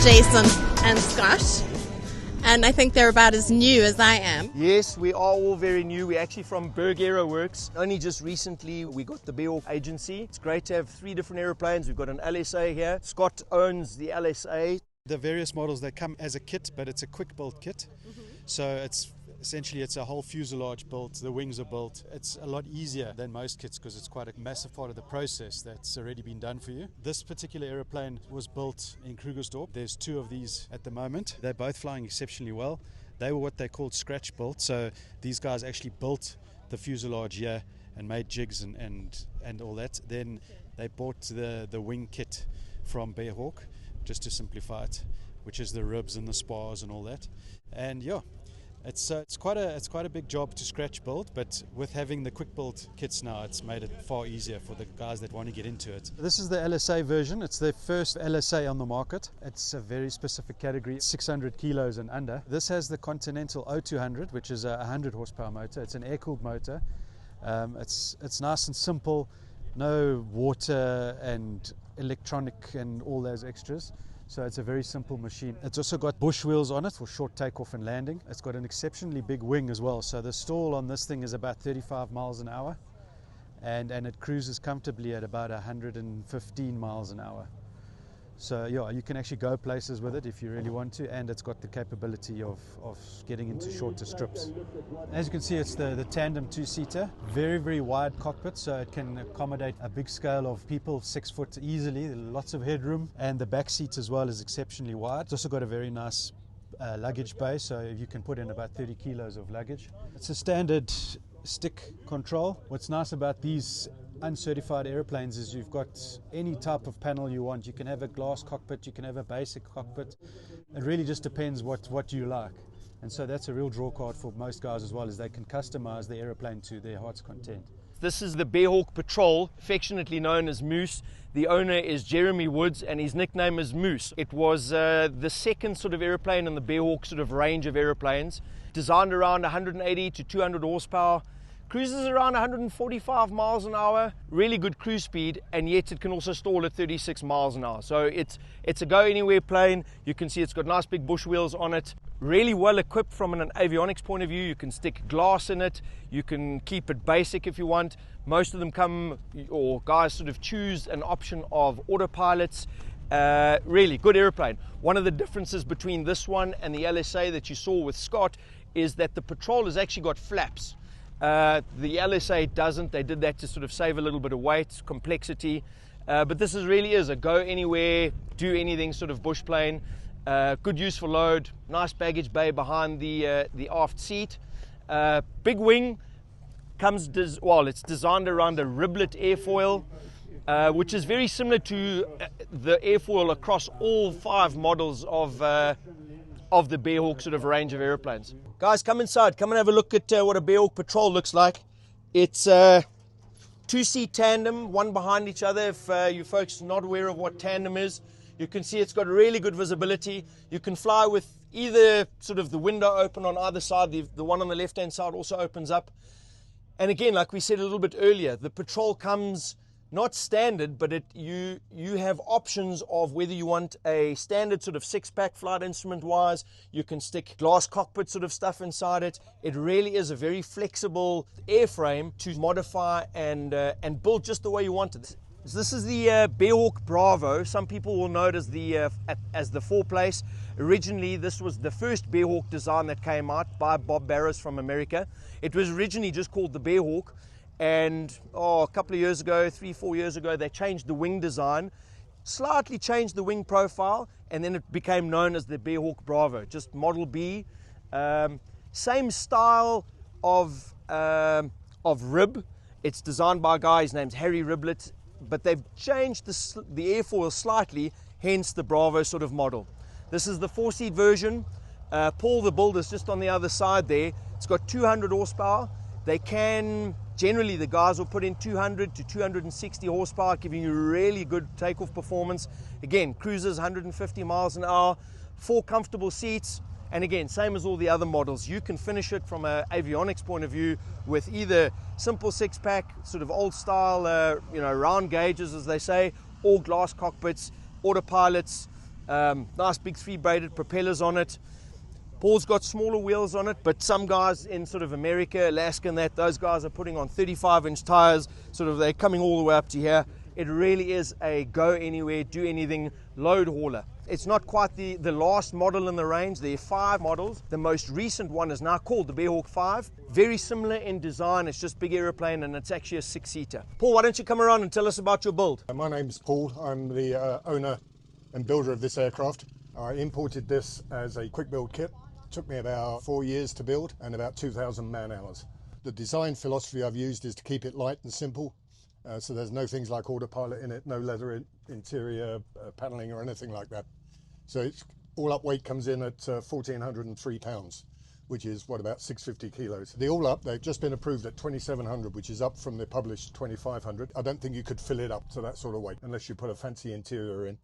Jayson and Scott, and I think they're about as new as I am. Yes, we are all very new. We're actually from Berg Aero Works. Only just recently we got the Bearhawk agency. It's great to have 3 different aeroplanes. We've got an LSA here. Scott owns the LSA. The various models, they come as a kit, but it's a quick build kit. So it's a whole fuselage built, the wings are built. It's a lot easier than most kits because it's quite a massive part of the process that's already been done for you. This particular aeroplane was built in Krugersdorp. There's 2 of these at the moment. They're both flying exceptionally well. They were what they called scratch built, so these guys actually built the fuselage here and made jigs and all that. Then they bought the wing kit from Bearhawk, just to simplify it, which is the ribs and the spars and all that. And yeah, it's quite a big job to scratch build, but with having the quick build kits now, it's made it far easier for the guys that want to get into it. This is the LSA version. It's the first LSA on the market. It's a very specific category, 600 kilos and under. This has the Continental O200, which is a 100 horsepower motor. It's an air-cooled motor. It's nice and simple, no water and electronic and all those extras. So it's a very simple machine. It's also got bush wheels on it for short takeoff and landing. It's got an exceptionally big wing as well. So the stall on this thing is about 35 miles an hour and it cruises comfortably at about 115 miles an hour. So yeah, you can actually go places with it if you really want to, and it's got the capability of getting into shorter strips. As you can see, it's the tandem 2-seater, very, very wide cockpit, so it can accommodate a big scale of people, 6 foot easily, lots of headroom, and the back seat as well is exceptionally wide. It's also got a very nice luggage bay, so you can put in about 30 kilos of luggage. It's a standard stick control. What's nice about these uncertified airplanes is you've got any type of panel you want. You can have a glass cockpit, you can have a basic cockpit. It really just depends what you like. And so that's a real draw card for most guys as well, is they can customize the airplane to their heart's content. This is the Bearhawk Patrol, affectionately known as Moose. The owner is Jeremy Woods and his nickname is Moose. It was the second sort of airplane in the Bearhawk sort of range of airplanes, designed around 180 to 200 horsepower. Cruises around 145 miles an hour, really good cruise speed, and yet it can also stall at 36 miles an hour. So it's a go-anywhere plane. You can see it's got nice big bush wheels on it. Really well equipped from an avionics point of view. You can stick glass in it. You can keep it basic if you want. Most of them come, or guys sort of choose an option of autopilots. Really good airplane. One of the differences between this one and the LSA that you saw with Scott is that the Patrol has actually got flaps. The LSA doesn't. They did that to sort of save a little bit of weight, complexity. But this really is a go anywhere, do anything sort of bush plane. Good use for load. Nice baggage bay behind the aft seat. Big wing. It's designed around a riblet airfoil, which is very similar to the airfoil across all 5 models of the Bearhawk sort of range of airplanes. Guys, come inside. Come and have a look at what a Bearhawk Patrol looks like. It's a 2-seat tandem, one behind each other. If you folks are not aware of what tandem is, you can see it's got really good visibility. You can fly with either sort of the window open on either side. The one on the left-hand side also opens up. And again, like we said a little bit earlier, the Patrol comes not standard, but you have options of whether you want a standard sort of 6-pack flight instrument wise. You can stick glass cockpit sort of stuff inside it. It really is a very flexible airframe to modify and build just the way you want it. So this is the Bearhawk Bravo. Some people will know it as the 4-place. Originally, this was the first Bearhawk design that came out by Bob Barrows from America. It was originally just called the Bearhawk. And a couple of years ago, 3-4 years ago, they changed the wing design, slightly changed the wing profile, and then it became known as the Bearhawk Bravo, just Model B. Same style of rib. It's designed by a guy, his name's Harry Riblet, but they've changed the airfoil slightly, hence the Bravo sort of model. This is the 4-seat version. Paul the builder's just on the other side there. It's got 200 horsepower. They can, generally the guys will put in 200 to 260 horsepower, giving you really good takeoff performance. Again, cruises 150 miles an hour, 4 comfortable seats. And again, same as all the other models, you can finish it from an avionics point of view with either simple 6-pack, sort of old style, round gauges as they say, or glass cockpits, autopilots. Nice big 3-braided propellers on it. Paul's got smaller wheels on it, but some guys in sort of America, Alaska and that, those guys are putting on 35-inch tires, sort of they're coming all the way up to here. It really is a go anywhere, do anything load hauler. It's not quite the last model in the range. There are 5 models. The most recent one is now called the Bearhawk 5. Very similar in design, it's just big aeroplane and it's actually a 6-seater. Paul, why don't you come around and tell us about your build? My name's Paul, I'm the owner and builder of this aircraft. I imported this as a quick build kit. Took me about 4 years to build and about 2,000 man hours. The design philosophy I've used is to keep it light and simple. So there's no things like autopilot in it, no leather interior paneling or anything like that. So it's all up weight comes in at 1,403 pounds, which is what, about 650 kilos. The all up, they've just been approved at 2,700, which is up from the published 2,500. I don't think you could fill it up to that sort of weight unless you put a fancy interior in.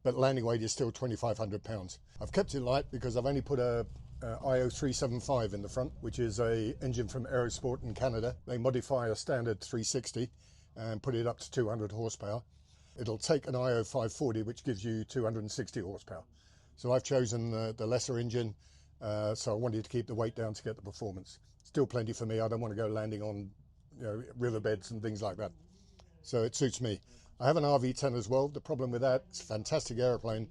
But landing weight is still 2,500 pounds. I've kept it light because I've only put a IO 375 in the front, which is a engine from Aerosport in Canada. They modify a standard 360 and put it up to 200 horsepower. It'll take an IO 540, which gives you 260 horsepower. So I've chosen the lesser engine, so I wanted to keep the weight down to get the performance. Still plenty for me. I don't want to go landing on riverbeds and things like that. So it suits me. I have an RV10 as well. The problem with that, it's a fantastic aeroplane,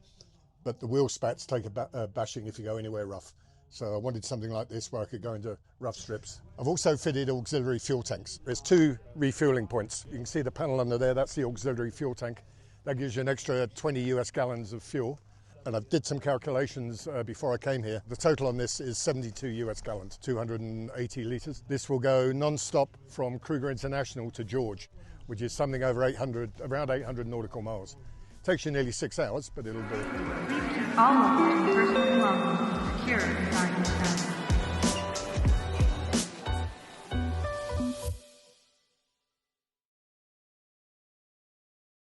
but the wheel spats take a bashing if you go anywhere rough. So I wanted something like this where I could go into rough strips. I've also fitted auxiliary fuel tanks. There's 2 refueling points. You can see the panel under there, that's the auxiliary fuel tank. That gives you an extra 20 US gallons of fuel. And I did some calculations before I came here. The total on this is 72 US gallons, 280 litres. This will go non-stop from Kruger International to George, which is something over around 800 nautical miles. Takes you nearly 6 hours, but it'll do it. All of the personal belongings secure inside the tent.